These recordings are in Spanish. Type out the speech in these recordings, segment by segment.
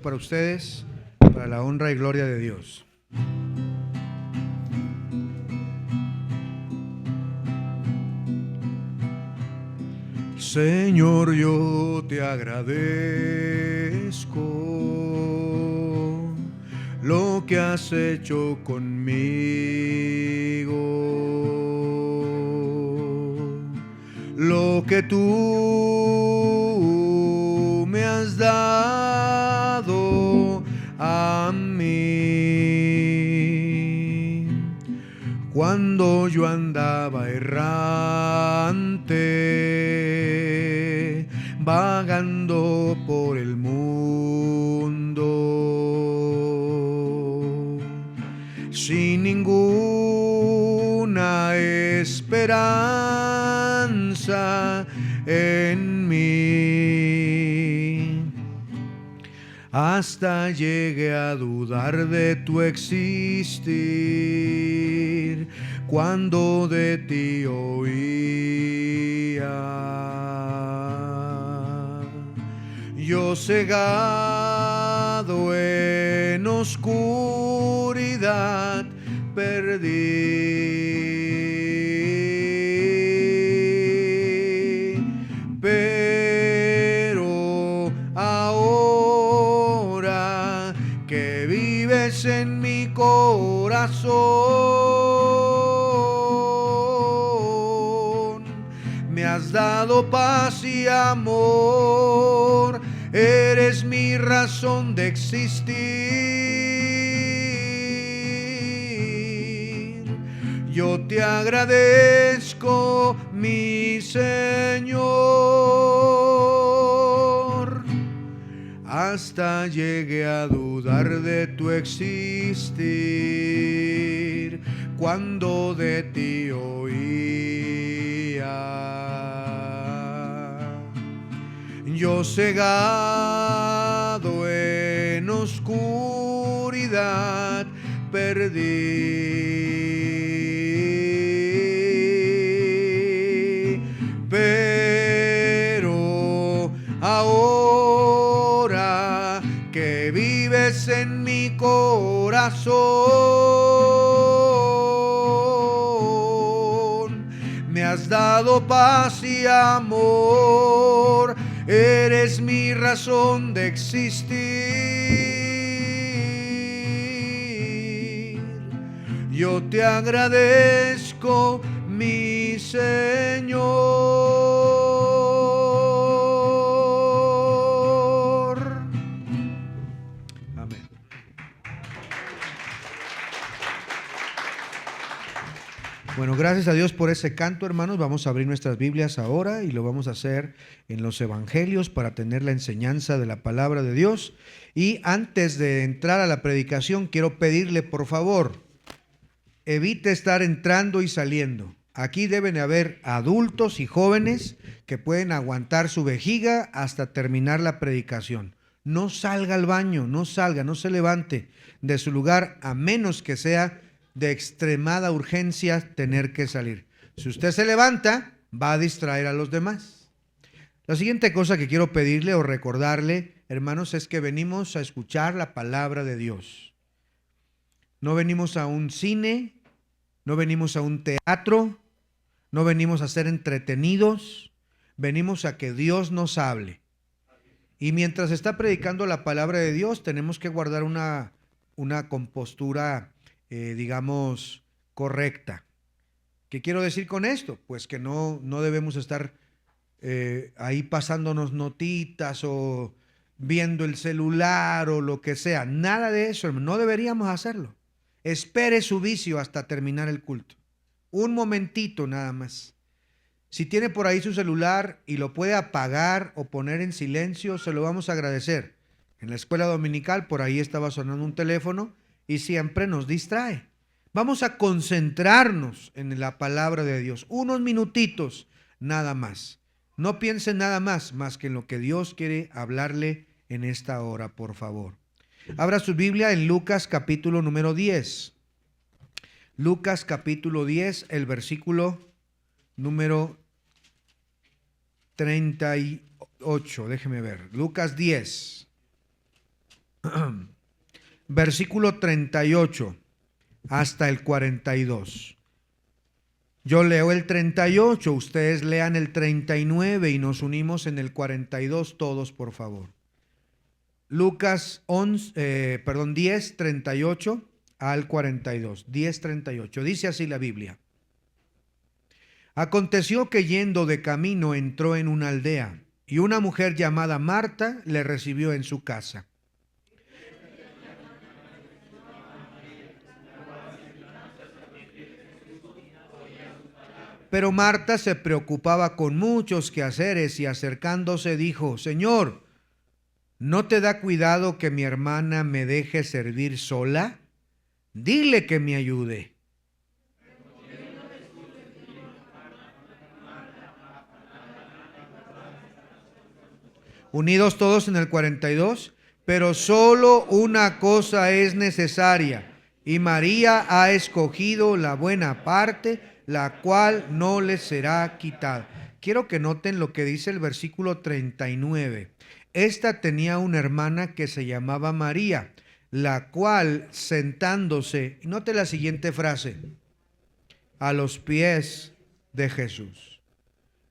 Para ustedes, para la honra y gloria de Dios. Señor, yo te agradezco lo que has hecho conmigo, lo que tú me has dado a mí. Cuando yo andaba errante, vagando por el mundo, sin ninguna esperanza en mí, hasta llegué a dudar de tu existir, cuando de ti oía. Yo cegado en oscuridad perdí, pero ahora que vives en mi corazón, me has dado paz y amor, eres mi razón de existir. Yo te agradezco, mi Señor, hasta llegué a dudar de tu existir, cuando de ti oía. Yo cegado en oscuridad perdí, pero ahora que vives en mi corazón, me has dado paz y amor, eres mi razón de existir. Yo te agradezco, mi Señor. Amén. Bueno, gracias a Dios por ese canto, hermanos. Vamos a abrir nuestras Biblias ahora y lo vamos a hacer en los Evangelios para tener la enseñanza de la palabra de Dios. Y antes de entrar a la predicación, quiero pedirle, por favor, evite estar entrando y saliendo. Aquí deben haber adultos y jóvenes que pueden aguantar su vejiga hasta terminar la predicación. No salga al baño, no salga, no se levante de su lugar, a menos que sea de extremada urgencia tener que salir. Si usted se levanta, va a distraer a los demás. La siguiente cosa que quiero pedirle o recordarle, hermanos, es que venimos a escuchar la palabra de Dios. No venimos a un cine, no venimos a un teatro, no venimos a ser entretenidos, venimos a que Dios nos hable. Y mientras está predicando la palabra de Dios, tenemos que guardar una compostura, digamos, correcta. ¿Qué quiero decir con esto? Pues que no debemos estar ahí pasándonos notitas o viendo el celular o lo que sea. Nada de eso, hermano. No deberíamos hacerlo. Espere su vicio hasta terminar el culto. Un momentito nada más. Si tiene por ahí su celular y lo puede apagar o poner en silencio, se lo vamos a agradecer. En la escuela dominical por ahí estaba sonando un teléfono y siempre nos distrae. Vamos a concentrarnos en la palabra de Dios. Unos minutitos nada más. No piense nada más que en lo que Dios quiere hablarle en esta hora, por favor. Abra su Biblia en Lucas capítulo número 10. Lucas capítulo 10, el versículo número 38. Déjeme ver. Lucas 10. versículo 38 hasta el 42. Yo leo el 38, ustedes lean el 39 y nos unimos en el 42 todos, por favor. Lucas 10, 38 al 42. 10, 38. Dice así la Biblia. Aconteció que yendo de camino entró en una aldea, y una mujer llamada Marta le recibió en su casa. Pero Marta se preocupaba con muchos quehaceres y acercándose dijo: Señor, ¿no te da cuidado que mi hermana me deje servir sola? Dile que me ayude. Unidos todos en el 42. Pero solo una cosa es necesaria, y María ha escogido la buena parte, la cual no le será quitada. Quiero que noten lo que dice el versículo 39. Esta tenía una hermana que se llamaba María, la cual sentándose, note la siguiente frase, a los pies de Jesús.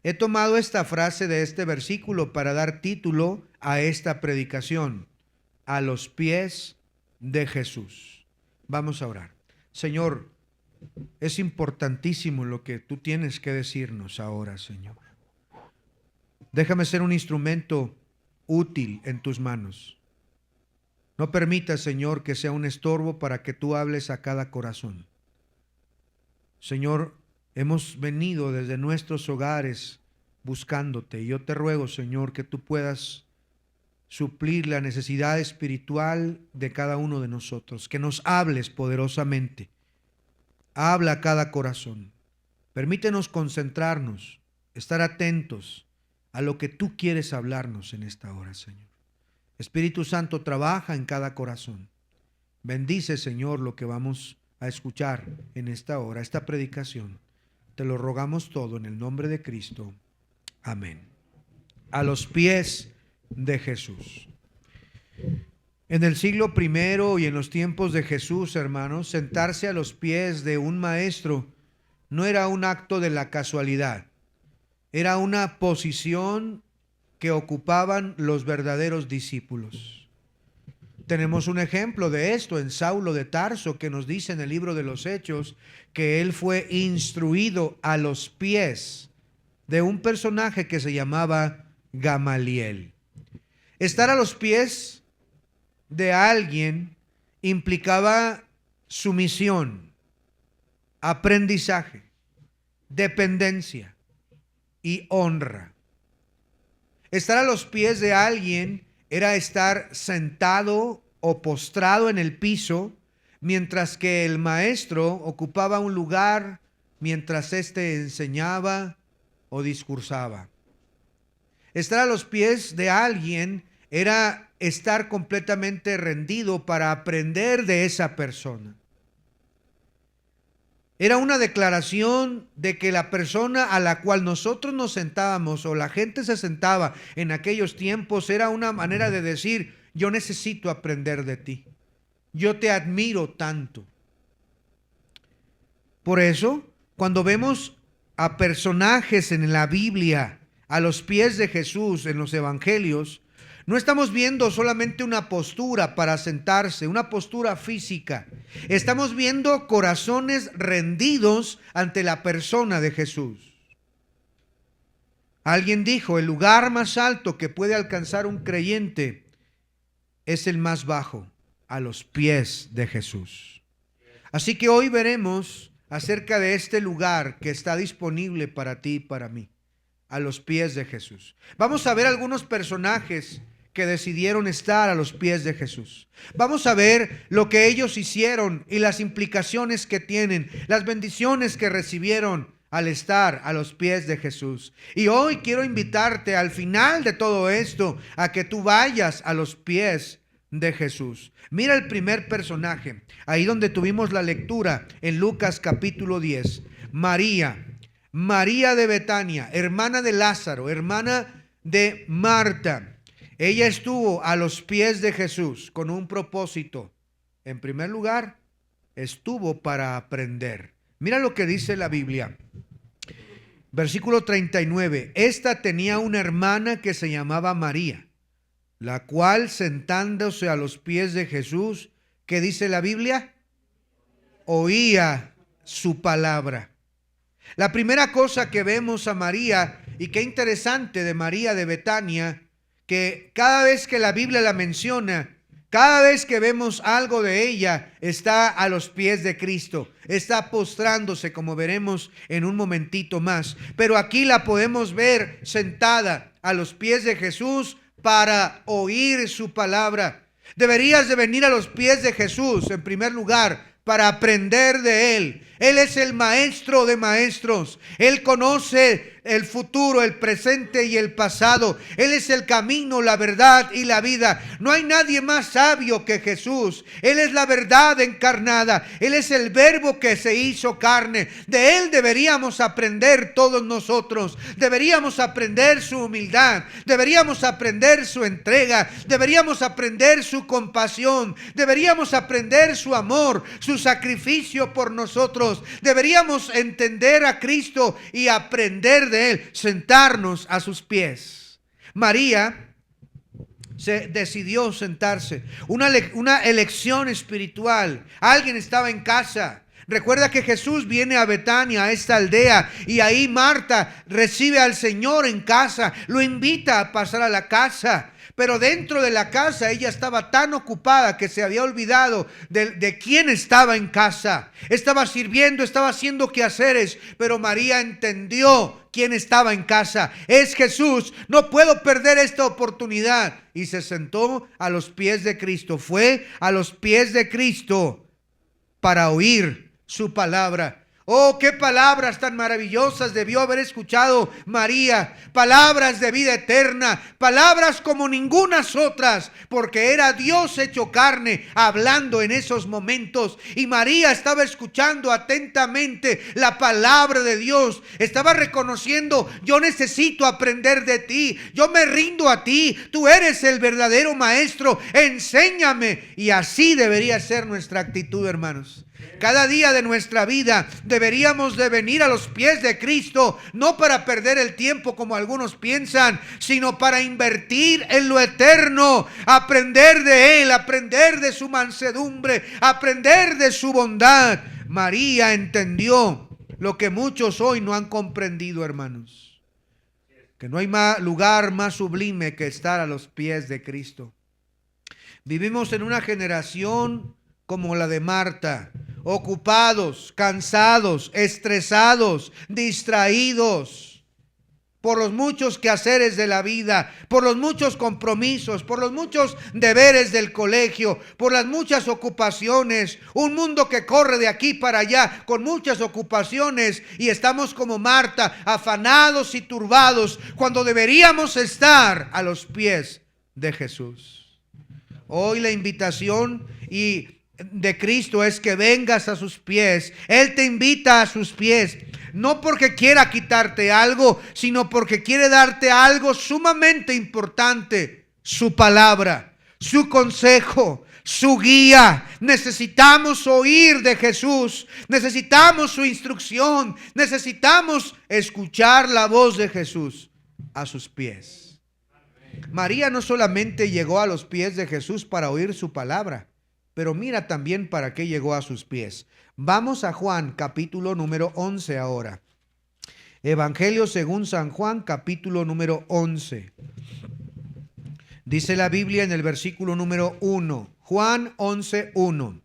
He tomado esta frase de este versículo para dar título a esta predicación: a los pies de Jesús. Vamos a orar. Señor, es importantísimo lo que tú tienes que decirnos ahora, Señor. Déjame ser un instrumento útil en tus manos. No permitas, Señor, que sea un estorbo para que tú hables a cada corazón. Señor, hemos venido desde nuestros hogares buscándote. Yo te ruego, Señor, que tú puedas suplir la necesidad espiritual de cada uno de nosotros, que nos hables poderosamente. Habla a cada corazón. Permítenos concentrarnos, estar atentos a lo que tú quieres hablarnos en esta hora, Señor. Espíritu Santo, trabaja en cada corazón. Bendice, Señor, lo que vamos a escuchar en esta hora, esta predicación. Te lo rogamos todo en el nombre de Cristo. Amén. A los pies de Jesús. En el siglo primero y en los tiempos de Jesús, hermanos, sentarse a los pies de un maestro no era un acto de la casualidad. Era una posición que ocupaban los verdaderos discípulos. Tenemos un ejemplo de esto en Saulo de Tarso, que nos dice en el libro de los Hechos que él fue instruido a los pies de un personaje que se llamaba Gamaliel. Estar a los pies de alguien implicaba sumisión, aprendizaje, dependencia y honra. Estar a los pies de alguien era estar sentado o postrado en el piso, mientras que el maestro ocupaba un lugar mientras éste enseñaba o discursaba. Estar a los pies de alguien era estar completamente rendido para aprender de esa persona. Era una declaración de que la persona a la cual nosotros nos sentábamos o la gente se sentaba en aquellos tiempos era una manera de decir: yo necesito aprender de ti, yo te admiro tanto. Por eso, cuando vemos a personajes en la Biblia a los pies de Jesús en los evangelios, no estamos viendo solamente una postura para sentarse, una postura física. Estamos viendo corazones rendidos ante la persona de Jesús. Alguien dijo: el lugar más alto que puede alcanzar un creyente es el más bajo, a los pies de Jesús. Así que hoy veremos acerca de este lugar que está disponible para ti y para mí, a los pies de Jesús. Vamos a ver algunos personajes que decidieron estar a los pies de Jesús. Vamos a ver lo que ellos hicieron y las implicaciones que tienen, las bendiciones que recibieron al estar a los pies de Jesús. Y hoy quiero invitarte al final de todo esto a que tú vayas a los pies de Jesús. Mira el primer personaje, ahí donde tuvimos la lectura en Lucas capítulo 10. María de Betania, hermana de Lázaro, hermana de Marta. Ella estuvo a los pies de Jesús con un propósito. En primer lugar, estuvo para aprender. Mira lo que dice la Biblia. Versículo 39. Esta tenía una hermana que se llamaba María, la cual, sentándose a los pies de Jesús, ¿qué dice la Biblia? Oía su palabra. La primera cosa que vemos a María, y qué interesante de María de Betania, que cada vez que la Biblia la menciona, cada vez que vemos algo de ella, está a los pies de Cristo, está postrándose, como veremos en un momentito más. Pero aquí la podemos ver sentada a los pies de Jesús para oír su palabra. Deberías de venir a los pies de Jesús en primer lugar para aprender de Él. Él es el maestro de maestros. Él conoce el futuro, el presente y el pasado. Él es el camino, la verdad y la vida. No hay nadie más sabio que Jesús. Él es la verdad encarnada. Él es el verbo que se hizo carne. De Él deberíamos aprender todos nosotros. Deberíamos aprender su humildad. Deberíamos aprender su entrega. Deberíamos aprender su compasión. Deberíamos aprender su amor, su sacrificio por nosotros. Deberíamos entender a Cristo y aprender de Él, sentarnos a sus pies. María se decidió sentarse, una elección espiritual. Alguien estaba en casa. Recuerda que Jesús viene a Betania, a esta aldea, y ahí Marta recibe al Señor en casa, lo invita a pasar a la casa. Pero dentro de la casa ella estaba tan ocupada que se había olvidado de quién estaba en casa. Estaba sirviendo, estaba haciendo quehaceres, pero María entendió quién estaba en casa. Es Jesús, no puedo perder esta oportunidad. Y se sentó a los pies de Cristo. Fue a los pies de Cristo para oír su palabra. Oh, qué palabras tan maravillosas debió haber escuchado María. Palabras de vida eterna, palabras como ningunas otras, porque era Dios hecho carne hablando en esos momentos. Y María estaba escuchando atentamente la palabra de Dios. Estaba reconociendo: yo necesito aprender de ti, yo me rindo a ti, tú eres el verdadero maestro, enséñame. Y así debería ser nuestra actitud, hermanos. Cada día de nuestra vida deberíamos de venir a los pies de Cristo, no para perder el tiempo como algunos piensan, sino para invertir en lo eterno, aprender de Él, aprender de su mansedumbre, aprender de su bondad. María entendió lo que muchos hoy no han comprendido, hermanos, que no hay lugar más sublime que estar a los pies de Cristo. Vivimos en una generación como la de Marta, ocupados, cansados, estresados, distraídos por los muchos quehaceres de la vida, por los muchos compromisos, por los muchos deberes del colegio, por las muchas ocupaciones. Un mundo que corre de aquí para allá con muchas ocupaciones, y estamos como Marta, afanados y turbados, cuando deberíamos estar a los pies de Jesús. Hoy la invitación de Cristo es que vengas a sus pies. Él te invita a sus pies, no porque quiera quitarte algo, sino porque quiere darte algo sumamente importante: su palabra, su consejo, su guía. Necesitamos oír de Jesús, necesitamos su instrucción, necesitamos escuchar la voz de Jesús a sus pies. María no solamente llegó a los pies de Jesús para oír su palabra, pero mira también para qué llegó a sus pies. Vamos a Juan capítulo número 11 ahora. Evangelio según San Juan capítulo número 11. Dice la Biblia en el versículo número 1. Juan 11:1.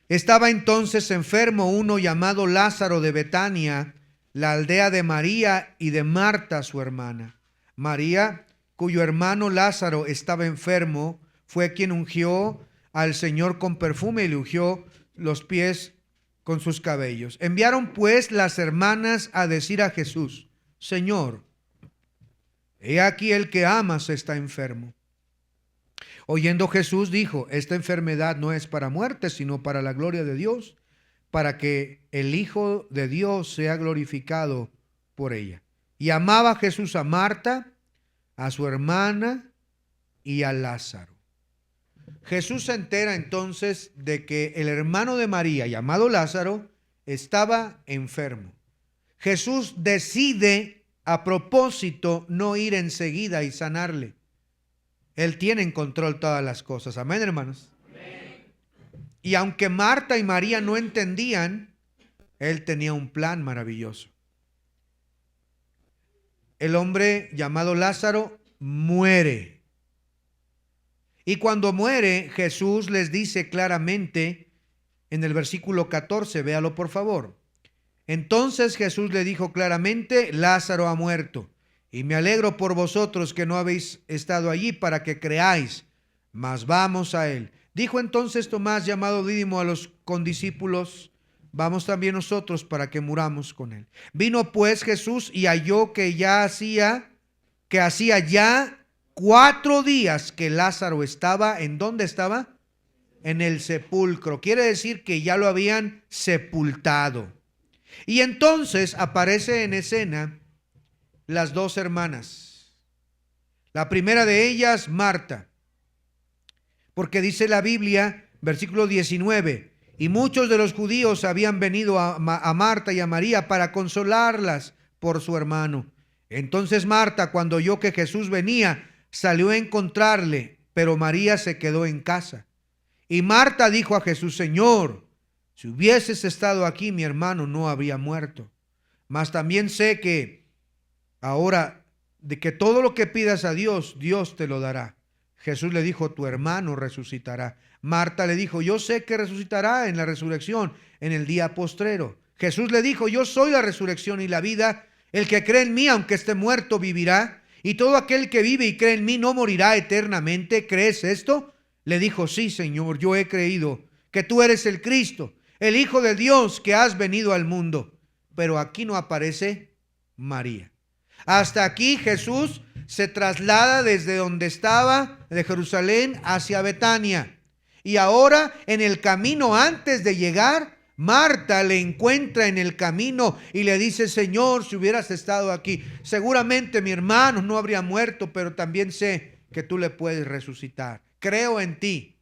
Estaba entonces enfermo uno llamado Lázaro de Betania, la aldea de María y de Marta su hermana. María, cuyo hermano Lázaro estaba enfermo, fue quien ungió al Señor con perfume y le ungió los pies con sus cabellos. Enviaron pues las hermanas a decir a Jesús: Señor, he aquí el que amas está enfermo. Oyendo Jesús dijo: esta enfermedad no es para muerte, sino para la gloria de Dios, para que el Hijo de Dios sea glorificado por ella. Y amaba Jesús a Marta, a su hermana y a Lázaro. Jesús se entera entonces de que el hermano de María, llamado Lázaro, estaba enfermo. Jesús decide a propósito no ir enseguida y sanarle. Él tiene en control todas las cosas. Amén, hermanos. Amén. Y aunque Marta y María no entendían, Él tenía un plan maravilloso. El hombre llamado Lázaro muere. Y cuando muere, Jesús les dice claramente en el versículo 14, véalo por favor. Entonces Jesús le dijo claramente: Lázaro ha muerto, y me alegro por vosotros que no habéis estado allí para que creáis, mas vamos a él. Dijo entonces Tomás, llamado Dídimo, a los condiscípulos: vamos también nosotros para que muramos con él. Vino pues Jesús y halló que hacía ya 4 días que Lázaro estaba. ¿En dónde estaba? En el sepulcro. Quiere decir que ya lo habían sepultado. Y entonces aparece en escena las 2 hermanas. La primera de ellas, Marta. Porque dice la Biblia, versículo 19, y muchos de los judíos habían venido a Marta y a María para consolarlas por su hermano. Entonces Marta, cuando oyó que Jesús venía, salió a encontrarle, pero María se quedó en casa. Y Marta dijo a Jesús: Señor, si hubieses estado aquí, mi hermano no habría muerto. Mas también sé que ahora, de que todo lo que pidas a Dios, Dios te lo dará. Jesús le dijo: tu hermano resucitará. Marta le dijo: yo sé que resucitará en la resurrección, en el día postrero. Jesús le dijo: yo soy la resurrección y la vida. El que cree en mí, aunque esté muerto, vivirá. Y todo aquel que vive y cree en mí no morirá eternamente. ¿Crees esto? Le dijo: sí, Señor, yo he creído que tú eres el Cristo, el Hijo de Dios, que has venido al mundo. Pero aquí no aparece María. Hasta aquí Jesús se traslada desde donde estaba, de Jerusalén hacia Betania. Y ahora, en el camino, antes de llegar, Marta le encuentra en el camino y le dice: Señor, si hubieras estado aquí, seguramente mi hermano no habría muerto, pero también sé que tú le puedes resucitar. Creo en ti.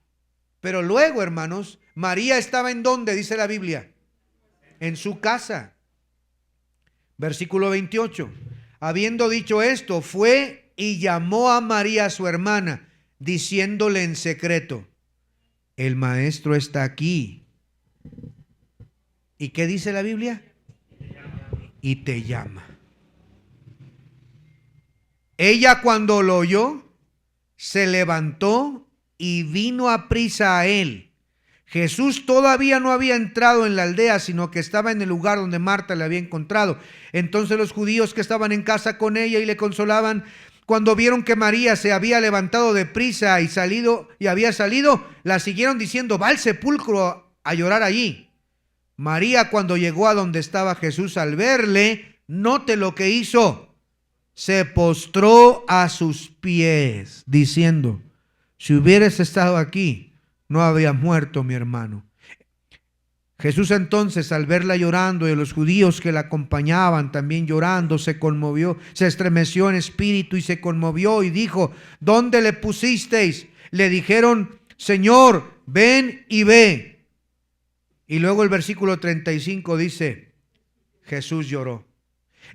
Pero luego, hermanos, María estaba ¿en dónde? Dice la Biblia. En su casa. Versículo 28. Habiendo dicho esto, fue y llamó a María, su hermana, diciéndole en secreto: el maestro está aquí. ¿Y qué dice la Biblia? Y te llama. Ella, cuando lo oyó, se levantó y vino aprisa a él. Jesús todavía no había entrado en la aldea, sino que estaba en el lugar donde Marta le había encontrado. Entonces los judíos que estaban en casa con ella y le consolaban, cuando vieron que María se había levantado de prisa y había salido, la siguieron diciendo: va al sepulcro a llorar allí. María, cuando llegó a donde estaba Jesús, al verle, note lo que hizo: se postró a sus pies, diciendo: si hubieras estado aquí, no habría muerto mi hermano. Jesús entonces, al verla llorando y a los judíos que la acompañaban también llorando, se conmovió, se estremeció en espíritu y se conmovió y dijo: ¿dónde le pusisteis? Le dijeron: Señor, ven y ve. Y luego el versículo 35 dice: Jesús lloró.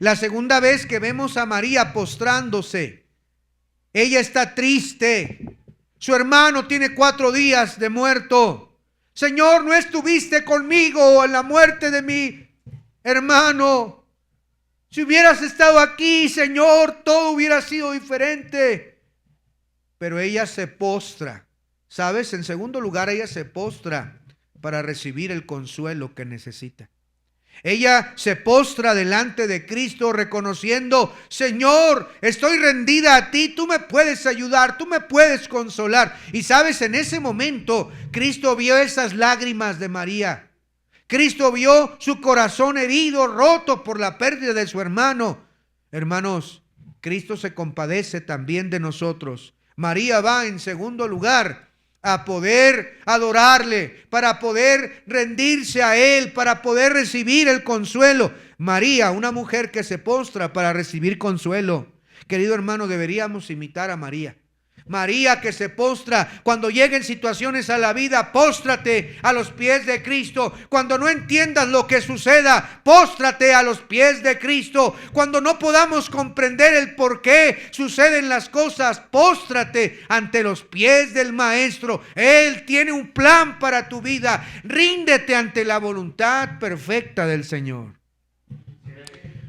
La segunda vez que vemos a María postrándose, ella está triste. Su hermano tiene 4 días de muerto. Señor, ¿no estuviste conmigo en la muerte de mi hermano? Si hubieras estado aquí, Señor, todo hubiera sido diferente. Pero ella se postra. ¿Sabes? En segundo lugar, ella se postra para recibir el consuelo que necesita. Ella se postra delante de Cristo reconociendo: Señor, estoy rendida a ti, tú me puedes ayudar, tú me puedes consolar. Y sabes, en ese momento Cristo vio esas lágrimas de María. Cristo vio su corazón herido, roto por la pérdida de su hermano. Hermanos, Cristo se compadece también de nosotros. María va en segundo lugar a poder adorarle, para poder rendirse a Él, para poder recibir el consuelo. María, una mujer que se postra para recibir consuelo. Querido hermano, deberíamos imitar a María. María que se postra. Cuando lleguen situaciones a la vida, póstrate a los pies de Cristo. Cuando no entiendas lo que suceda, póstrate a los pies de Cristo. Cuando no podamos comprender el por qué suceden las cosas, póstrate ante los pies del Maestro. Él tiene un plan para tu vida. Ríndete ante la voluntad perfecta del Señor.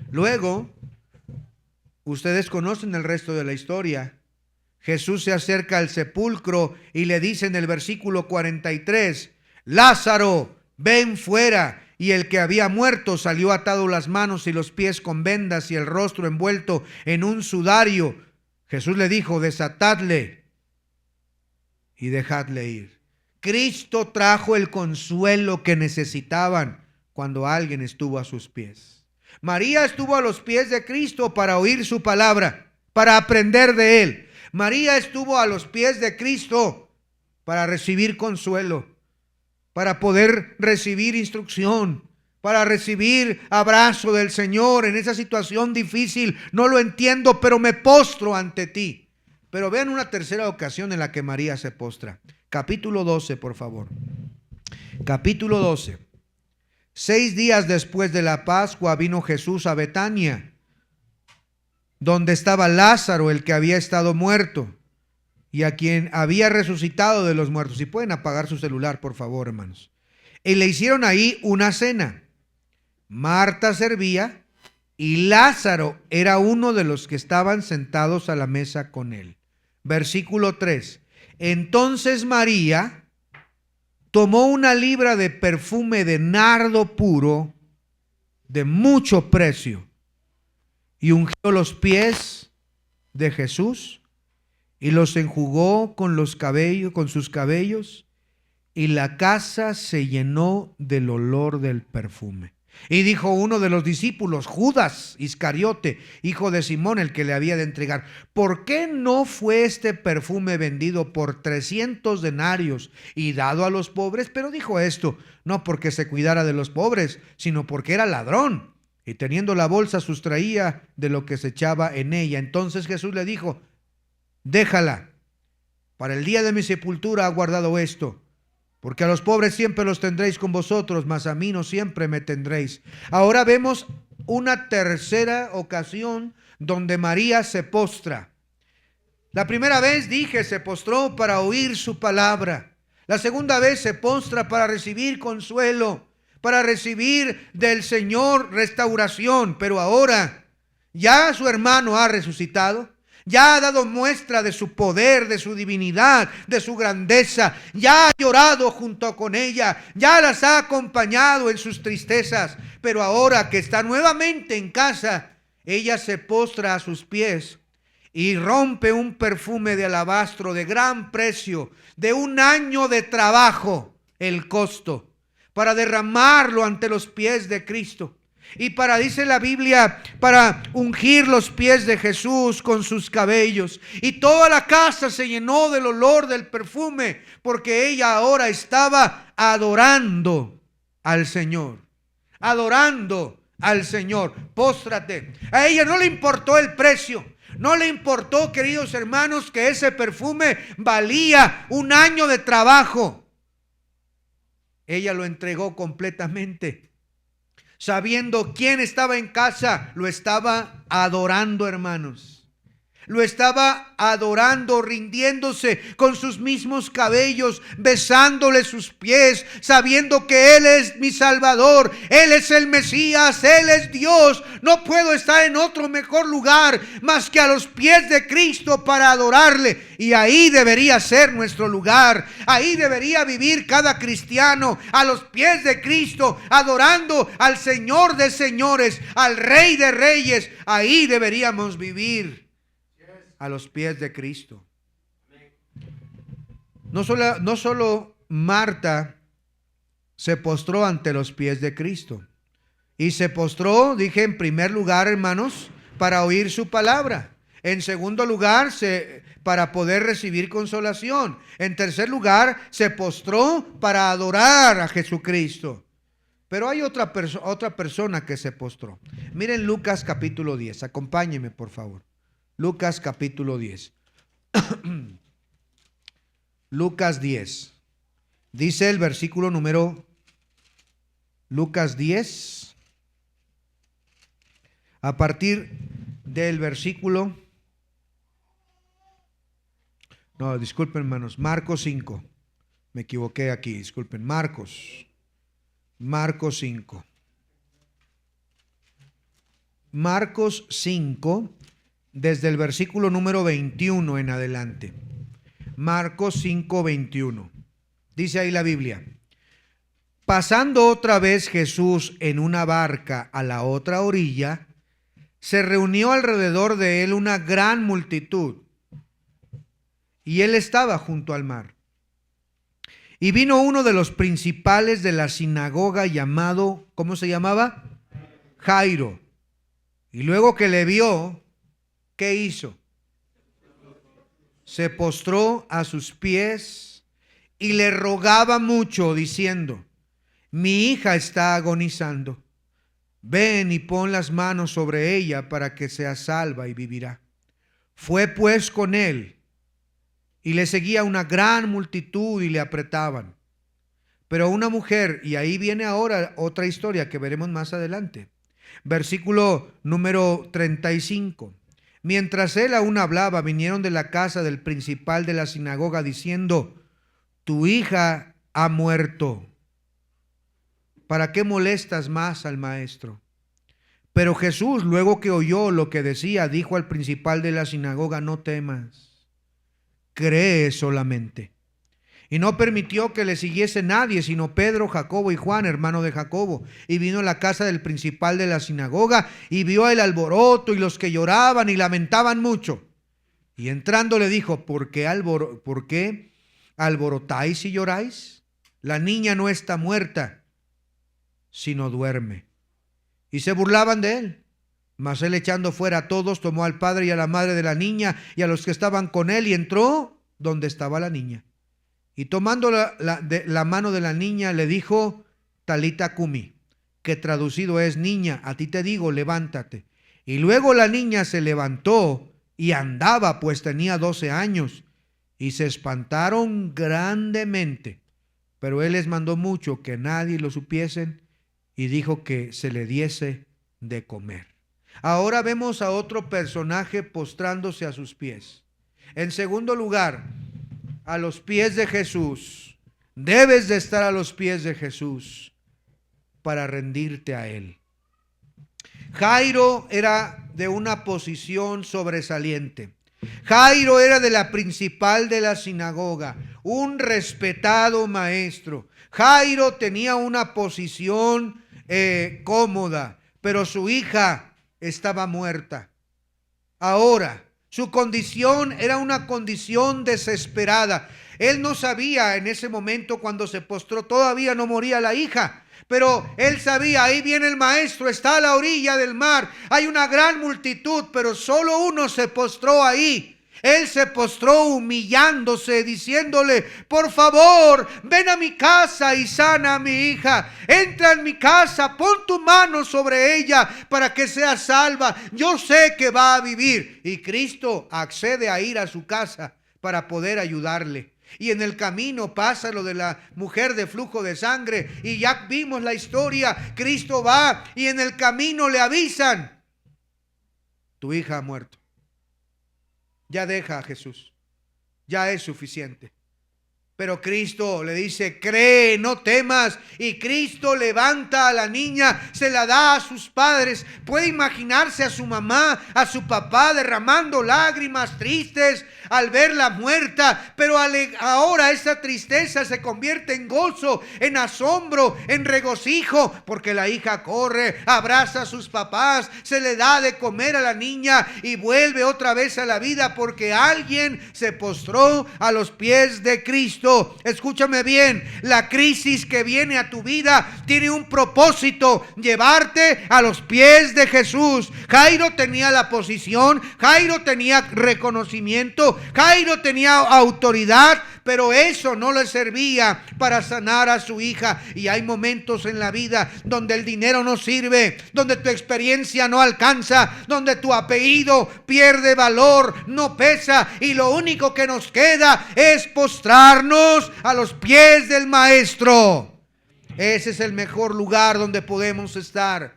Luego, ustedes conocen el resto de la historia. Jesús se acerca al sepulcro y le dice en el versículo 43, Lázaro, ven fuera. Y el que había muerto salió atado las manos y los pies con vendas y el rostro envuelto en un sudario. Jesús le dijo, desatadle y dejadle ir. Cristo trajo el consuelo que necesitaban cuando alguien estuvo a sus pies. María estuvo a los pies de Cristo para oír su palabra, para aprender de Él. María estuvo a los pies de Cristo para recibir consuelo, para poder recibir instrucción, para recibir abrazo del Señor en esa situación difícil. No lo entiendo, pero me postro ante ti. Pero vean una tercera ocasión en la que María se postra. Capítulo 12, por favor. Capítulo 12. 6 días después de la Pascua vino Jesús a Betania, donde estaba Lázaro, el que había estado muerto, y a quien había resucitado de los muertos. Si pueden apagar su celular, por favor, hermanos. Y le hicieron ahí una cena. Marta servía y Lázaro era uno de los que estaban sentados a la mesa con él. Versículo 3. Entonces María tomó una libra de perfume de nardo puro, de mucho precio, y ungió los pies de Jesús y los enjugó con sus cabellos, y la casa se llenó del olor del perfume. Y dijo uno de los discípulos, Judas Iscariote, hijo de Simón, el que le había de entregar, ¿por qué no fue este perfume vendido por 300 denarios y dado a los pobres? Pero dijo esto, no porque se cuidara de los pobres, sino porque era ladrón, y teniendo la bolsa sustraía de lo que se echaba en ella. Entonces Jesús le dijo, déjala, para el día de mi sepultura ha guardado esto. Porque a los pobres siempre los tendréis con vosotros, mas a mí no siempre me tendréis. Ahora vemos una tercera ocasión donde María se postra. La primera vez dije, se postró para oír su palabra. La segunda vez se postra para recibir consuelo, para recibir del Señor restauración. Pero ahora ya su hermano ha resucitado. Ya ha dado muestra de su poder, de su divinidad, de su grandeza. Ya ha llorado junto con ella. Ya las ha acompañado en sus tristezas. Pero ahora que está nuevamente en casa, ella se postra a sus pies y rompe un perfume de alabastro de gran precio, de 1 año de trabajo, el costo, para derramarlo ante los pies de Cristo. Y para, dice la Biblia, para ungir los pies de Jesús con sus cabellos. Y toda la casa se llenó del olor del perfume, porque ella ahora estaba adorando al Señor. Adorando al Señor. Póstrate. A ella no le importó el precio. No le importó, queridos hermanos, que ese perfume valía 1 año de trabajo. Ella lo entregó completamente. Sabiendo quién estaba en casa, lo estaba adorando, hermanos. Lo estaba adorando, rindiéndose con sus mismos cabellos, besándole sus pies, sabiendo que Él es mi Salvador, Él es el Mesías, Él es Dios. No puedo estar en otro mejor lugar más que a los pies de Cristo para adorarle. Y ahí debería ser nuestro lugar. Ahí debería vivir cada cristiano, a los pies de Cristo, adorando al Señor de señores, al Rey de reyes. Ahí deberíamos vivir, a los pies de Cristo. No solo Marta se postró ante los pies de Cristo. Y se postró, dije, en primer lugar, hermanos, para oír su palabra. En segundo lugar, para poder recibir consolación. En tercer lugar, se postró para adorar a Jesucristo. Pero hay otra persona que se postró. Miren Lucas capítulo 10. Acompáñenme, por favor. Lucas capítulo 10. Lucas 10. Dice el versículo número Lucas 10, a partir del versículo, no, disculpen hermanos, Marcos 5, me equivoqué aquí, disculpen, Marcos 5. Marcos 5, desde el versículo número 21 en adelante. Marcos 5, 21. Dice ahí la Biblia: pasando otra vez Jesús en una barca a la otra orilla, se reunió alrededor de él una gran multitud, y él estaba junto al mar. Y vino uno de los principales de la sinagoga llamado, ¿cómo se llamaba? Jairo. Y luego que le vio, ¿qué hizo? Se postró a sus pies y le rogaba mucho, diciendo: mi hija está agonizando. Ven y pon las manos sobre ella para que sea salva y vivirá. Fue pues con él, y le seguía una gran multitud y le apretaban. Pero una mujer, y ahí viene ahora otra historia que veremos más adelante. Versículo número 35. Mientras él aún hablaba, vinieron de la casa del principal de la sinagoga diciendo: tu hija ha muerto. ¿Para qué molestas más al maestro? Pero Jesús, luego que oyó lo que decía, dijo al principal de la sinagoga: no temas, cree solamente. Y no permitió que le siguiese nadie, sino Pedro, Jacobo y Juan, hermano de Jacobo. Y vino a la casa del principal de la sinagoga y vio el alboroto y los que lloraban y lamentaban mucho. Y entrando le dijo: ¿por qué alborotáis y lloráis? La niña no está muerta, sino duerme. Y se burlaban de él. Mas él, echando fuera a todos, tomó al padre y a la madre de la niña y a los que estaban con él, y entró donde estaba la niña. Y tomando la mano de la niña, le dijo: Talita cumi, que traducido es: niña, a ti te digo, levántate. Y luego la niña se levantó y andaba, pues tenía 12 años. Y se espantaron grandemente. Pero él les mandó mucho que nadie lo supiesen, y dijo que se le diese de comer. Ahora vemos a otro personaje postrándose a sus pies. En segundo lugar, a los pies de Jesús. Debes de estar a los pies de Jesús para rendirte a Él. Jairo era de una posición sobresaliente. Jairo era de la principal de la sinagoga, un respetado maestro. Jairo tenía una posición cómoda, pero su hija estaba muerta. Ahora, su condición era una condición desesperada. Él no sabía en ese momento, cuando se postró, todavía no moría la hija. Pero él sabía: ahí viene el maestro, está a la orilla del mar. Hay una gran multitud, pero solo uno se postró ahí. Él se postró humillándose, diciéndole: por favor, ven a mi casa y sana a mi hija. Entra en mi casa, pon tu mano sobre ella para que sea salva. Yo sé que va a vivir. Y Cristo accede a ir a su casa para poder ayudarle. Y en el camino pasa lo de la mujer de flujo de sangre, y ya vimos la historia. Cristo va y en el camino le avisan: tu hija ha muerto. Ya deja a Jesús, ya es suficiente. Pero Cristo le dice: cree, no temas. Y Cristo levanta a la niña, se la da a sus padres. Puede imaginarse a su mamá, a su papá derramando lágrimas tristes al verla muerta. Pero ahora esa tristeza se convierte en gozo, en asombro, en regocijo, porque la hija corre, abraza a sus papás, se le da de comer a la niña y vuelve otra vez a la vida, porque alguien se postró a los pies de Cristo. Cristo. Escúchame bien, la crisis que viene a tu vida tiene un propósito: llevarte a los pies de Jesús. Jairo tenía la posición, Jairo tenía reconocimiento, Jairo tenía autoridad, pero eso no le servía para sanar a su hija. Y hay momentos en la vida donde el dinero no sirve, donde tu experiencia no alcanza, donde tu apellido pierde valor, no pesa, y lo único que nos queda es postrarnos a los pies del Maestro. Ese es el mejor lugar donde podemos estar.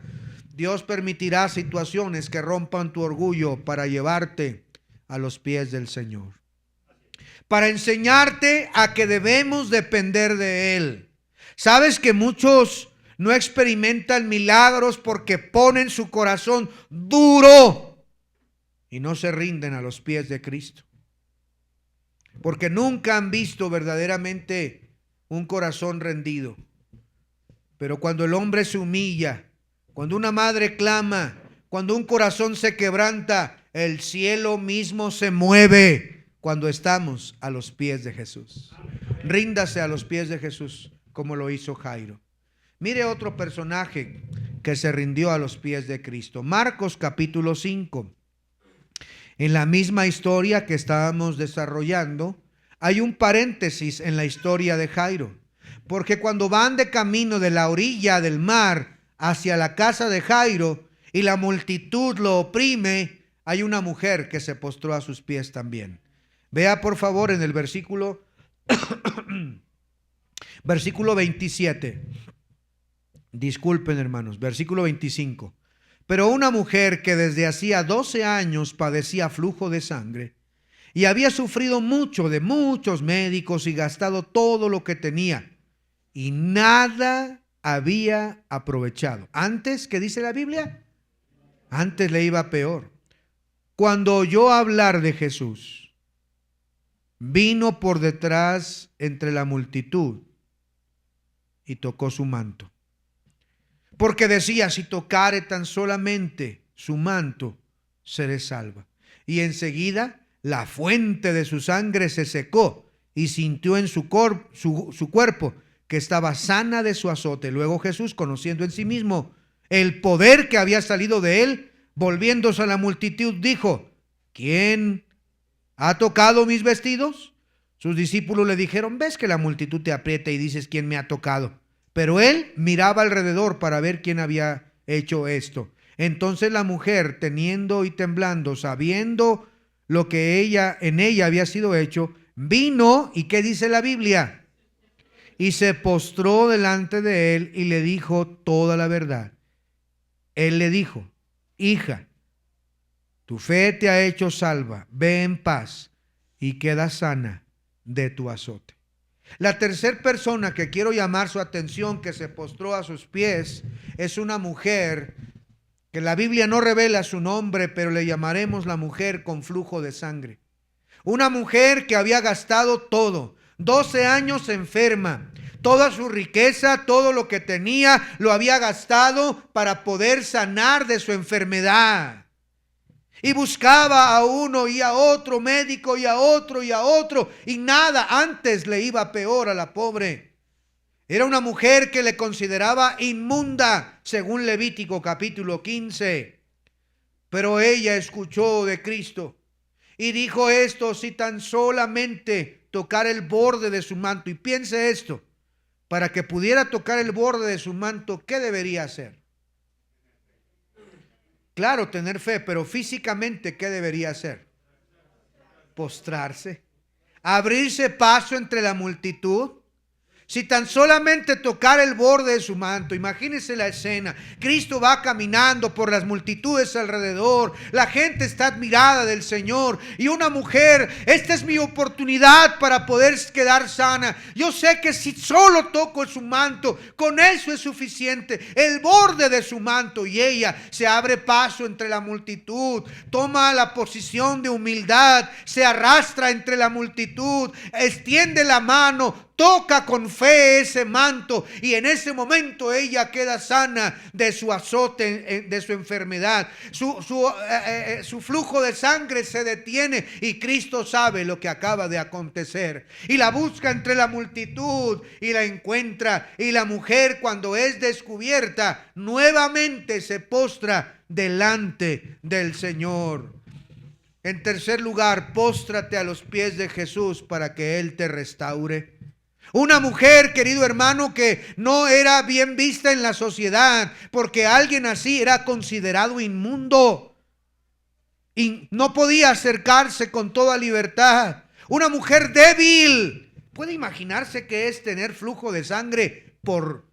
Dios permitirá situaciones que rompan tu orgullo para llevarte a los pies del Señor, para enseñarte a que debemos depender de Él. ¿Sabes que muchos no experimentan milagros porque ponen su corazón duro y no se rinden a los pies de Cristo? Porque nunca han visto verdaderamente un corazón rendido. Pero cuando el hombre se humilla, cuando una madre clama, cuando un corazón se quebranta, el cielo mismo se mueve cuando estamos a los pies de Jesús. Ríndase a los pies de Jesús como lo hizo Jairo. Mire otro personaje que se rindió a los pies de Cristo. Marcos capítulo 5. En la misma historia que estábamos desarrollando, hay un paréntesis en la historia de Jairo. Porque cuando van de camino de la orilla del mar hacia la casa de Jairo y la multitud lo oprime, hay una mujer que se postró a sus pies también. Vea por favor en el versículo 27. Disculpen, hermanos, versículo 25. Pero una mujer que desde hacía 12 años padecía flujo de sangre y había sufrido mucho de muchos médicos y gastado todo lo que tenía y nada había aprovechado. Antes, ¿qué dice la Biblia? Antes le iba peor. Cuando oyó hablar de Jesús, vino por detrás entre la multitud y tocó su manto. Porque decía: si tocare tan solamente su manto, seré salva. Y enseguida la fuente de su sangre se secó y sintió en su cuerpo que estaba sana de su azote. Luego Jesús, conociendo en sí mismo el poder que había salido de él, volviéndose a la multitud, dijo: ¿quién ha tocado mis vestidos? Sus discípulos le dijeron: ves que la multitud te aprieta y dices: ¿quién me ha tocado? Pero él miraba alrededor para ver quién había hecho esto. Entonces la mujer, teniendo y temblando, sabiendo lo que en ella había sido hecho, vino, ¿y qué dice la Biblia? Y se postró delante de él y le dijo toda la verdad. Él le dijo: hija, tu fe te ha hecho salva, ve en paz y queda sana de tu azote. La tercera persona que quiero llamar su atención, que se postró a sus pies, es una mujer que la Biblia no revela su nombre, pero le llamaremos la mujer con flujo de sangre. Una mujer que había gastado todo, 12 años enferma, toda su riqueza, todo lo que tenía, lo había gastado para poder sanar de su enfermedad. Y buscaba a uno y a otro médico y a otro y nada. Antes le iba peor a la pobre. Era una mujer que le consideraba inmunda, según Levítico capítulo 15. Pero ella escuchó de Cristo y dijo esto: si tan solamente tocar el borde de su manto. Y piense esto: para que pudiera tocar el borde de su manto, ¿qué debería hacer? Claro, tener fe, pero físicamente, ¿qué debería hacer? Postrarse, abrirse paso entre la multitud. Si tan solamente tocar el borde de su manto, imagínense la escena. Cristo va caminando por las multitudes alrededor. La gente está admirada del Señor. Y una mujer: esta es mi oportunidad para poder quedar sana. Yo sé que si solo toco su manto, con eso es suficiente. El borde de su manto. Y ella se abre paso entre la multitud. Toma la posición de humildad. Se arrastra entre la multitud. Extiende la mano. toca con fe ese manto y en ese momento ella queda sana de su azote, de su enfermedad. Su flujo de sangre se detiene y Cristo sabe lo que acaba de acontecer. Y la busca entre la multitud y la encuentra. Y la mujer, cuando es descubierta, nuevamente se postra delante del Señor. En tercer lugar, póstrate a los pies de Jesús para que Él te restaure. Una mujer, querido hermano, que no era bien vista en la sociedad, porque alguien así era considerado inmundo y no podía acercarse con toda libertad. Una mujer débil. ¿Puede imaginarse qué es tener flujo de sangre por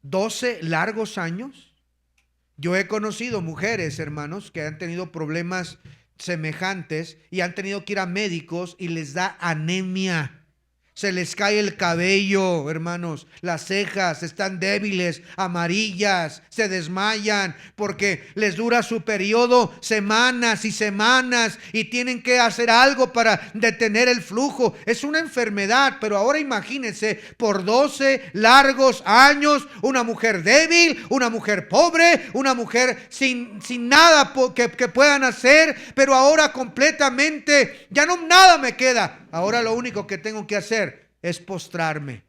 12 largos años? Yo he conocido mujeres, hermanos, que han tenido problemas semejantes y han tenido que ir a médicos y les da anemia. Se les cae el cabello, hermanos, las cejas están débiles, amarillas, se desmayan porque les dura su periodo semanas y semanas y tienen que hacer algo para detener el flujo. Es una enfermedad, pero ahora imagínense, por 12 largos años, una mujer débil, una mujer pobre, una mujer sin nada que puedan hacer, pero ahora completamente, ya no nada me queda. Ahora lo único que tengo que hacer es postrarme.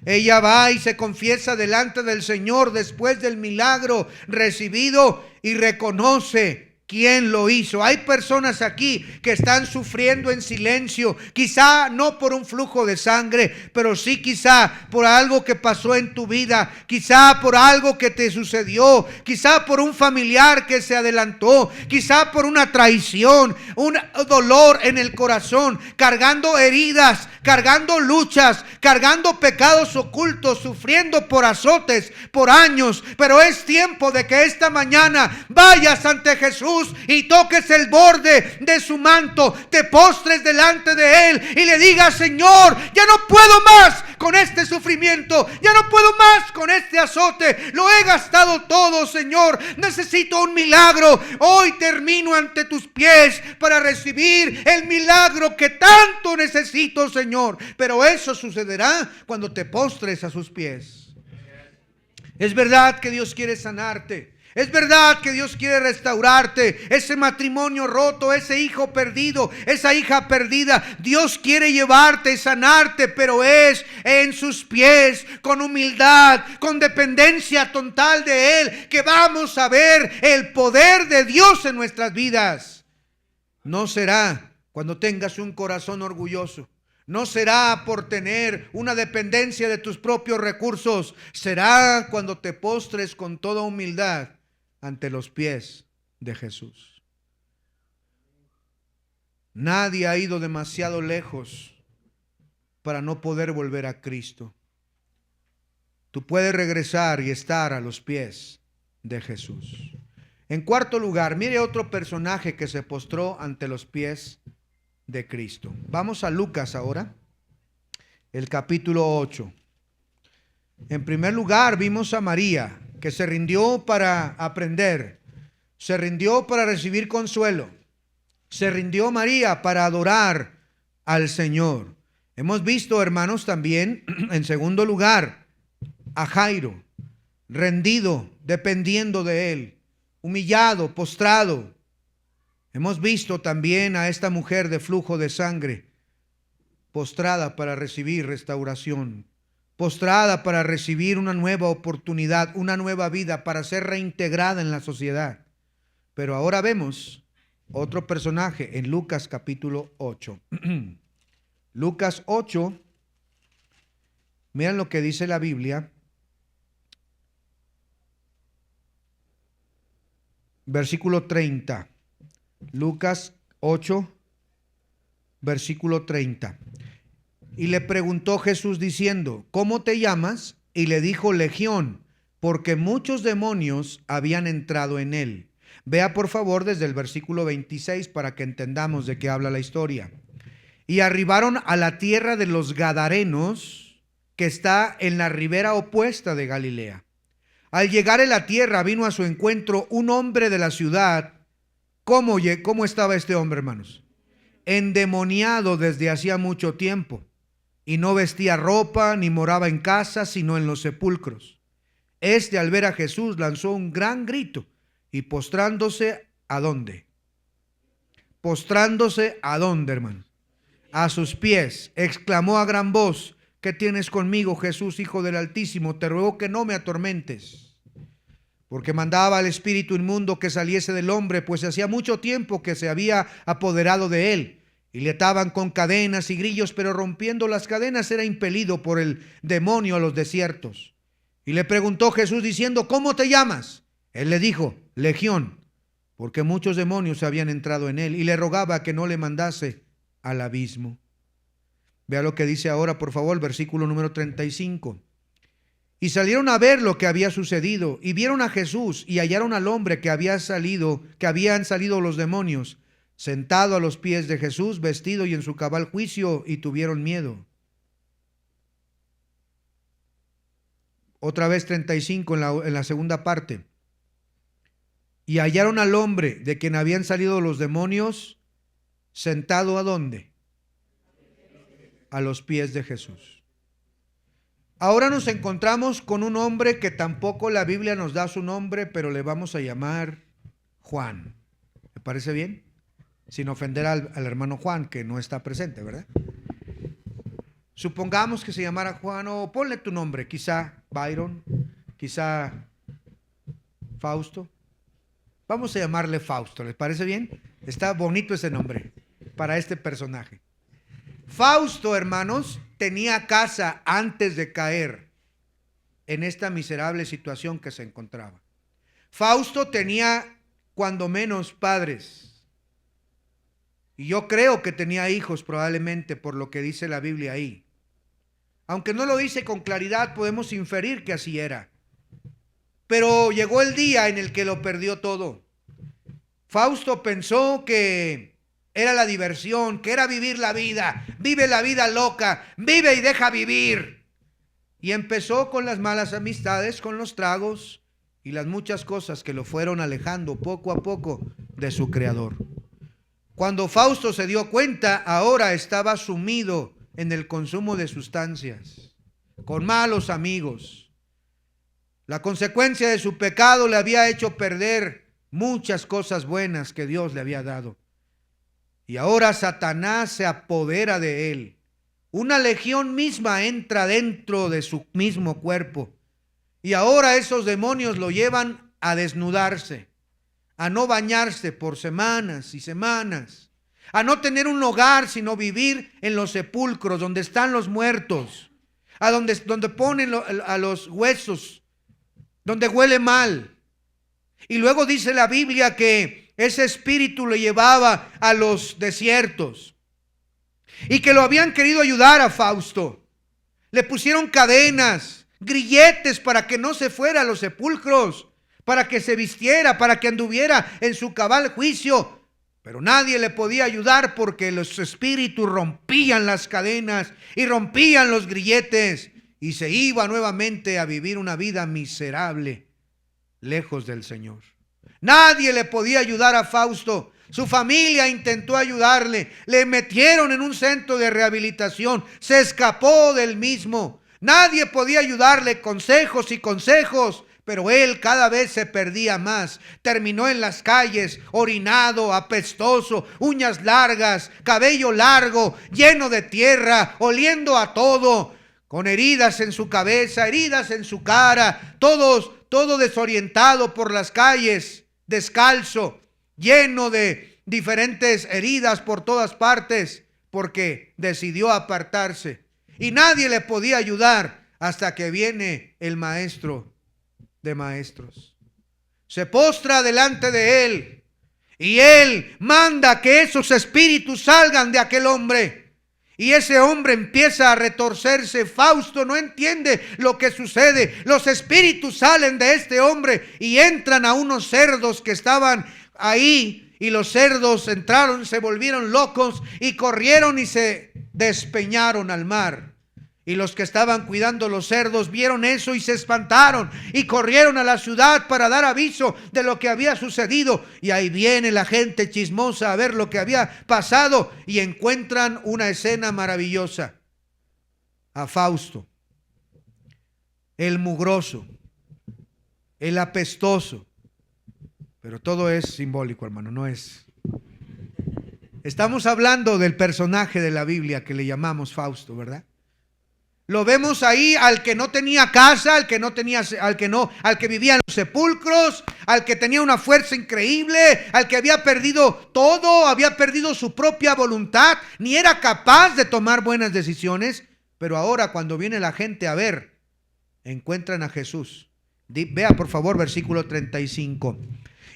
Ella va y se confiesa delante del Señor después del milagro recibido y reconoce quién lo hizo. Hay personas aquí que están sufriendo en silencio, quizá no por un flujo de sangre, pero sí quizá por algo que pasó en tu vida, quizá por algo que te sucedió, quizá por un familiar que se adelantó, quizá por una traición, un dolor en el corazón, cargando heridas, cargando luchas, cargando pecados ocultos, sufriendo por azotes, por años. Pero es tiempo de que esta mañana vayas ante Jesús y toques el borde de su manto, te postres delante de Él y le digas: Señor, ya no puedo más con este sufrimiento, ya no puedo más con este azote, lo he gastado todo, Señor, necesito un milagro. Hoy termino ante tus pies para recibir el milagro que tanto necesito, Señor. Pero eso sucederá cuando te postres a sus pies. Es verdad que Dios quiere sanarte. Es verdad que Dios quiere restaurarte. Ese matrimonio roto, ese hijo perdido, esa hija perdida, Dios quiere llevarte y sanarte, pero es en sus pies, con humildad, con dependencia total de Él, que vamos a ver el poder de Dios en nuestras vidas. No será cuando tengas un corazón orgulloso. No será por tener una dependencia de tus propios recursos. Será cuando te postres con toda humildad ante los pies de Jesús. Nadie ha ido demasiado lejos para no poder volver a Cristo. Tú puedes regresar y estar a los pies de Jesús. En cuarto lugar, mire otro personaje que se postró ante los pies de Cristo. Vamos a Lucas ahora, el capítulo 8. En primer lugar, vimos a María, que se rindió para aprender, se rindió para recibir consuelo, se rindió María para adorar al Señor. Hemos visto, hermanos, también en segundo lugar a Jairo, rendido, dependiendo de Él, humillado, postrado. Hemos visto también a esta mujer de flujo de sangre, postrada para recibir restauración, postrada para recibir una nueva oportunidad, una nueva vida, para ser reintegrada en la sociedad. Pero ahora vemos otro personaje en Lucas capítulo 8. Lucas 8, miren lo que dice la Biblia. Versículo 30. Lucas 8, versículo 30. Y le preguntó Jesús diciendo: ¿cómo te llamas? Y le dijo: Legión, porque muchos demonios habían entrado en él. Vea por favor desde el versículo 26 para que entendamos de qué habla la historia. Y arribaron a la tierra de los Gadarenos, que está en la ribera opuesta de Galilea. Al llegar a la tierra vino a su encuentro un hombre de la ciudad. ¿Cómo estaba este hombre, hermanos? endemoniado desde hacía mucho tiempo, y no vestía ropa ni moraba en casa, sino en los sepulcros. Este, al ver a Jesús, lanzó un gran grito y postrándose, ¿a dónde? Postrándose, ¿a dónde, hermano? A sus pies, exclamó a gran voz: ¿qué tienes conmigo, Jesús, Hijo del Altísimo? Te ruego que no me atormentes. Porque mandaba al espíritu inmundo que saliese del hombre, pues hacía mucho tiempo que se había apoderado de él, y le ataban con cadenas y grillos, pero rompiendo las cadenas era impelido por el demonio a los desiertos. Y le preguntó Jesús diciendo: ¿cómo te llamas? Él le dijo: Legión, porque muchos demonios habían entrado en él, y le rogaba que no le mandase al abismo. Vea lo que dice ahora, por favor, versículo número 35. Y salieron a ver lo que había sucedido, y vieron a Jesús, y hallaron al hombre que habían salido los demonios, sentado a los pies de Jesús, vestido y en su cabal juicio, y tuvieron miedo. Otra vez 35 en la segunda parte. Y hallaron al hombre de quien habían salido los demonios, sentado ¿a dónde? A los pies de Jesús. Ahora nos encontramos con un hombre que tampoco la Biblia nos da su nombre, pero le vamos a llamar Juan. ¿Me parece bien? Sin ofender al hermano Juan, que no está presente, ¿verdad? Supongamos que se llamara Juan, o ponle tu nombre, quizá Byron, quizá Fausto. Vamos a llamarle Fausto, ¿les parece bien? Está bonito ese nombre para este personaje. Fausto, hermanos, tenía casa antes de caer en esta miserable situación que se encontraba. Fausto tenía cuando menos padres. Y yo creo que tenía hijos probablemente, por lo que dice la Biblia ahí. Aunque no lo dice con claridad, podemos inferir que así era. Pero llegó el día en el que lo perdió todo. Fausto pensó que era la diversión, que era vivir la vida. Vive la vida loca, vive y deja vivir. Y empezó con las malas amistades, con los tragos y las muchas cosas que lo fueron alejando poco a poco de su Creador. Cuando Fausto se dio cuenta, ahora estaba sumido en el consumo de sustancias, con malos amigos. La consecuencia de su pecado le había hecho perder muchas cosas buenas que Dios le había dado. Y ahora Satanás se apodera de él. Una legión misma entra dentro de su mismo cuerpo. Y ahora esos demonios lo llevan a desnudarse, a no bañarse por semanas y semanas, a no tener un hogar, sino vivir en los sepulcros donde están los muertos, a donde ponen a los huesos, donde huele mal. Y luego dice la Biblia que ese espíritu lo llevaba a los desiertos y que lo habían querido ayudar a Fausto. Le pusieron cadenas, grilletes para que no se fuera a los sepulcros, para que se vistiera, para que anduviera en su cabal juicio. Pero nadie le podía ayudar porque los espíritus rompían las cadenas y rompían los grilletes y se iba nuevamente a vivir una vida miserable, lejos del Señor. Nadie le podía ayudar a Fausto. Su familia intentó ayudarle. Le metieron en un centro de rehabilitación. Se escapó del mismo. Nadie podía ayudarle, consejos y consejos. Pero él cada vez se perdía más. Terminó en las calles, orinado, apestoso, uñas largas, cabello largo, lleno de tierra, oliendo a todo, con heridas en su cabeza, heridas en su cara, todo desorientado por las calles, descalzo, lleno de diferentes heridas por todas partes, porque decidió apartarse. Y nadie le podía ayudar hasta que viene el maestro de maestros. Se postra delante de él y él manda que esos espíritus salgan de aquel hombre. Y ese hombre empieza a retorcerse. Fausto no entiende lo que sucede. Los espíritus salen de este hombre y entran a unos cerdos que estaban ahí. Y los cerdos entraron, se volvieron locos y corrieron y se despeñaron al mar. Y los que estaban cuidando los cerdos vieron eso y se espantaron y corrieron a la ciudad para dar aviso de lo que había sucedido. Y ahí viene la gente chismosa a ver lo que había pasado y encuentran una escena maravillosa. A Fausto, el mugroso, el apestoso. Pero todo es simbólico, hermano, no es. Estamos hablando del personaje de la Biblia que le llamamos Fausto, ¿verdad? Lo vemos ahí al que no tenía casa, al que vivía en los sepulcros, al que tenía una fuerza increíble, al que había perdido todo, había perdido su propia voluntad, ni era capaz de tomar buenas decisiones. Pero ahora cuando viene la gente a ver, encuentran a Jesús. Vea por favor versículo 35.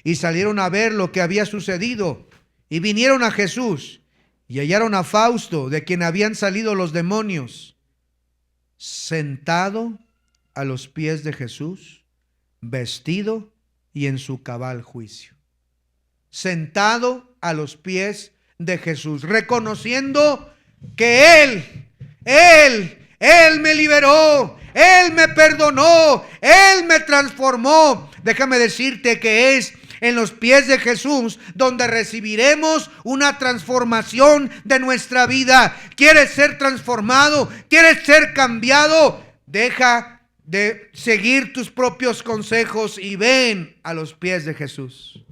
Y salieron a ver lo que había sucedido y vinieron a Jesús y hallaron a Fausto, de quien habían salido los demonios, sentado a los pies de Jesús, vestido y en su cabal juicio. Sentado a los pies de Jesús, reconociendo que Él me liberó, Él me perdonó, Él me transformó. Déjame decirte que es en los pies de Jesús donde recibiremos una transformación de nuestra vida. ¿Quieres ser transformado? ¿Quieres ser cambiado? Deja de seguir tus propios consejos y ven a los pies de Jesús.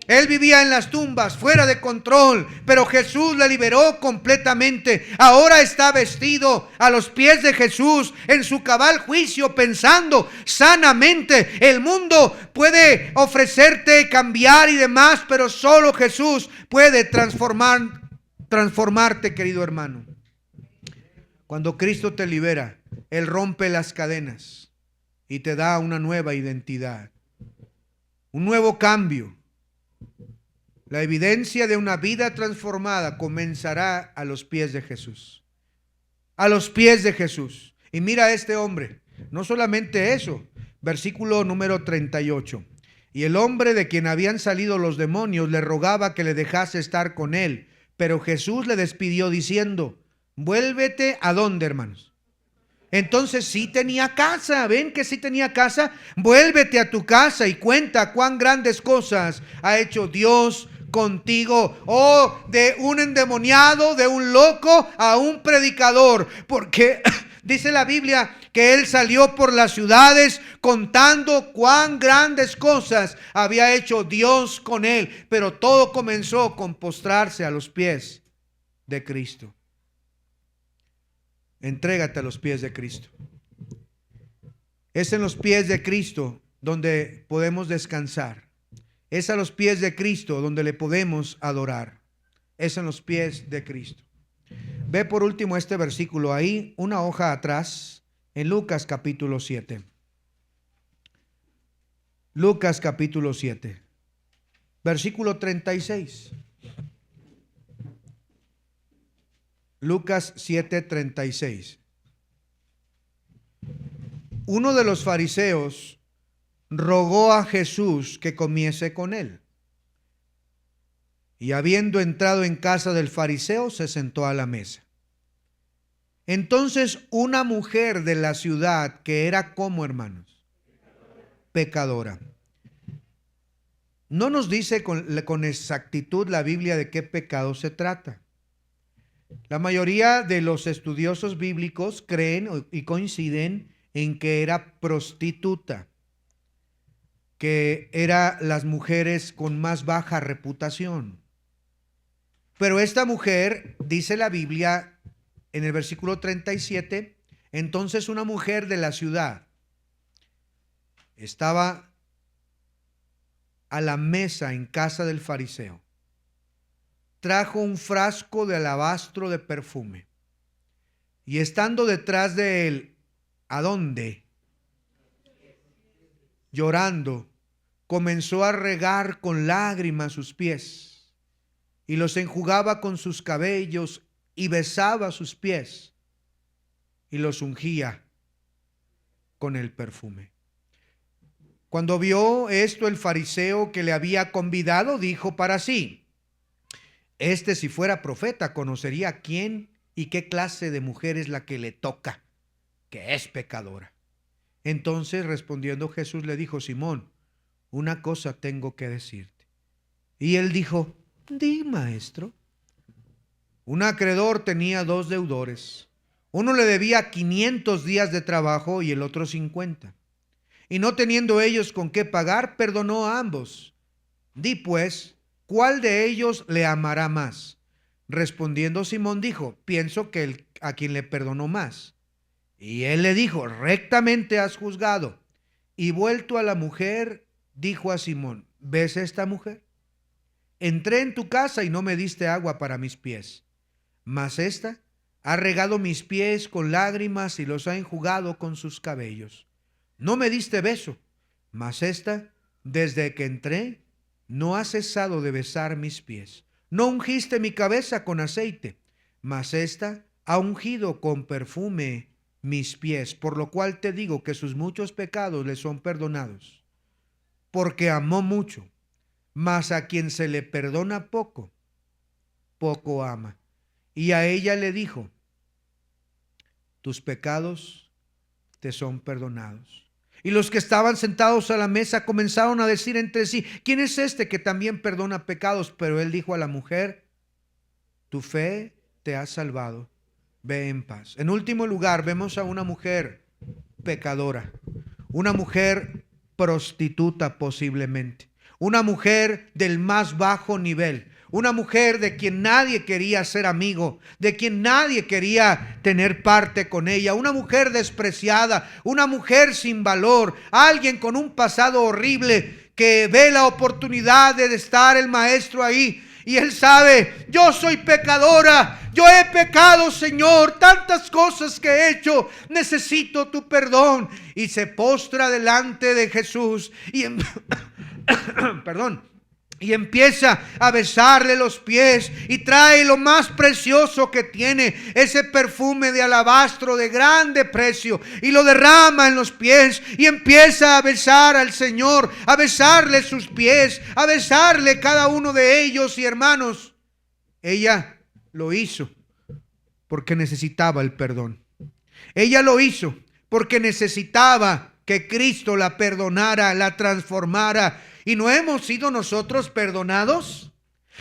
Él vivía en las tumbas, fuera de control, pero Jesús le liberó completamente. Ahora está vestido a los pies de Jesús, en su cabal juicio, pensando sanamente. El mundo puede ofrecerte cambiar y demás, pero solo Jesús puede transformarte, querido hermano. Cuando Cristo te libera, Él rompe las cadenas y te da una nueva identidad, un nuevo cambio. La evidencia de una vida transformada comenzará a los pies de Jesús. A los pies de Jesús. Y mira a este hombre. No solamente eso. Versículo número 38. Y el hombre de quien habían salido los demonios le rogaba que le dejase estar con él. Pero Jesús le despidió diciendo: vuélvete ¿a dónde, hermanos? Entonces sí tenía casa. ¿Ven que sí tenía casa? Vuélvete a tu casa y cuenta cuán grandes cosas ha hecho Dios contigo. Oh, de un endemoniado, de un loco a un predicador. Porque dice la Biblia que él salió por las ciudades contando cuán grandes cosas había hecho Dios con él. Pero todo comenzó con postrarse a los pies de Cristo. Entrégate a los pies de Cristo. Es en los pies de Cristo donde podemos descansar. Es a los pies de Cristo donde le podemos adorar. Es en los pies de Cristo. Ve por último este versículo ahí, una hoja atrás, en Lucas capítulo 7. Lucas capítulo 7, versículo 36. Lucas 7:36. Uno de los fariseos rogó a Jesús que comiese con él. Y habiendo entrado en casa del fariseo, se sentó a la mesa. Entonces una mujer de la ciudad, que era como, hermanos, pecadora. No nos dice con exactitud la Biblia de qué pecado se trata. La mayoría de los estudiosos bíblicos creen y coinciden en que era prostituta, que era las mujeres con más baja reputación. Pero esta mujer, dice la Biblia en el versículo 37, entonces una mujer de la ciudad estaba a la mesa en casa del fariseo. Trajo un frasco de alabastro de perfume. Y estando detrás de él, ¿a dónde? Llorando, comenzó a regar con lágrimas sus pies, y los enjugaba con sus cabellos, y besaba sus pies, y los ungía con el perfume. Cuando vio esto el fariseo que le había convidado, dijo para sí: este, si fuera profeta, conocería quién ¿Y qué clase de mujer es la que le toca, que es pecadora? Entonces respondiendo Jesús le dijo: Simón, una cosa tengo que decirte. Y él dijo: di, maestro. Un acreedor tenía 2 deudores. Uno le debía 500 días de trabajo y el otro 50. Y no teniendo ellos con qué pagar, perdonó a ambos. Di pues, ¿cuál de ellos le amará más? Respondiendo Simón dijo: pienso que a quien le perdonó más. Y él le dijo: rectamente has juzgado. Y vuelto a la mujer, dijo a Simón: ¿ves esta mujer? Entré en tu casa y no me diste agua para mis pies, mas esta ha regado mis pies con lágrimas y los ha enjugado con sus cabellos. No me diste beso, mas esta, desde que entré, no ha cesado de besar mis pies. No ungiste mi cabeza con aceite, mas esta ha ungido con perfume mis pies, por lo cual te digo que sus muchos pecados le son perdonados, porque amó mucho. Mas a quien se le perdona poco, poco ama. Y a ella le dijo: tus pecados te son perdonados. Y los que estaban sentados a la mesa comenzaron a decir entre sí: ¿quién es este que también perdona pecados? Pero él dijo a la mujer: tu fe te ha salvado, ve en paz. En último lugar, vemos a una mujer pecadora, una mujer prostituta posiblemente, una mujer del más bajo nivel, una mujer de quien nadie quería ser amigo, de quien nadie quería tener parte con ella, una mujer despreciada, una mujer sin valor, alguien con un pasado horrible que ve la oportunidad de estar el maestro ahí. Y él sabe: yo soy pecadora, yo he pecado, Señor, tantas cosas que he hecho, necesito tu perdón. Y se postra delante de Jesús y y empieza a besarle los pies y trae lo más precioso que tiene, ese perfume de alabastro de grande precio, y lo derrama en los pies y empieza a besar al Señor, a besarle sus pies, a besarle cada uno de ellos. Y hermanos, ella lo hizo porque necesitaba el perdón. Ella lo hizo porque necesitaba que Cristo la perdonara, la transformara. ¿Y no hemos sido nosotros perdonados?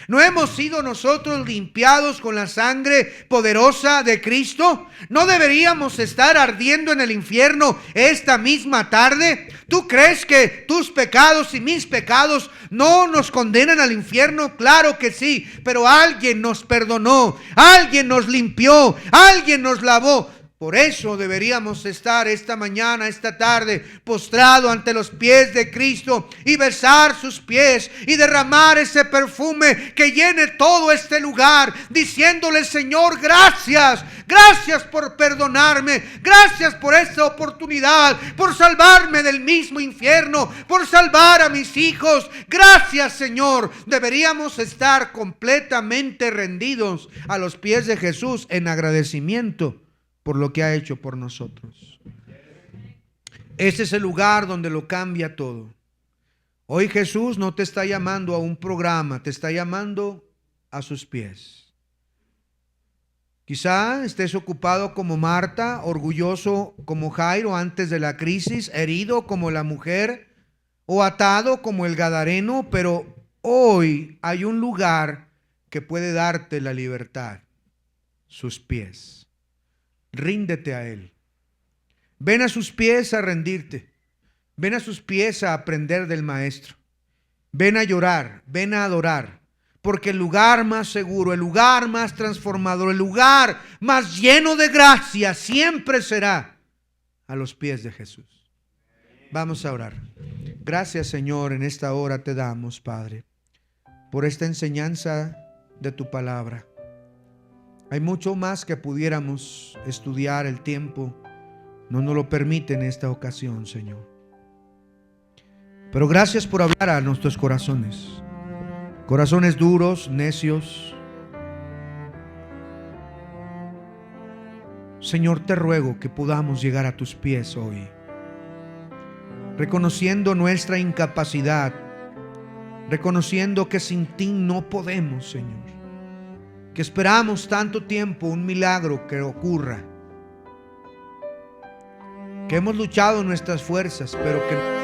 ¿No hemos sido nosotros limpiados con la sangre poderosa de Cristo? ¿No deberíamos estar ardiendo en el infierno esta misma tarde? ¿Tú crees que tus pecados y mis pecados no nos condenan al infierno? Claro que sí, pero alguien nos perdonó, alguien nos limpió, alguien nos lavó. Por eso deberíamos estar esta mañana, esta tarde, postrado ante los pies de Cristo y besar sus pies y derramar ese perfume que llene todo este lugar, diciéndole: Señor, gracias, gracias por perdonarme, gracias por esta oportunidad, por salvarme del mismo infierno, por salvar a mis hijos. Gracias, Señor. Deberíamos estar completamente rendidos a los pies de Jesús en agradecimiento por lo que ha hecho por nosotros. Ese es el lugar donde lo cambia todo. Hoy Jesús no te está llamando a un programa, te está llamando a sus pies. Quizá estés ocupado como Marta, orgulloso como Jairo antes de la crisis, herido como la mujer o atado como el gadareno, pero hoy hay un lugar que puede darte la libertad: sus pies. Ríndete a Él. Ven a sus pies a rendirte. Ven a sus pies a aprender del Maestro. Ven a llorar, ven a adorar. Porque el lugar más seguro, el lugar más transformador, el lugar más lleno de gracia siempre será a los pies de Jesús. Vamos a orar. Gracias, Señor, en esta hora te damos, Padre, por esta enseñanza de tu palabra. Hay mucho más que pudiéramos estudiar, el tiempo no nos lo permite en esta ocasión, Señor. Pero gracias por hablar a nuestros corazones. Corazones duros, necios. Señor, te ruego que podamos llegar a tus pies hoy, reconociendo nuestra incapacidad, reconociendo que sin ti no podemos, Señor. que esperamos tanto tiempo un milagro que ocurra, que hemos luchado nuestras fuerzas, pero que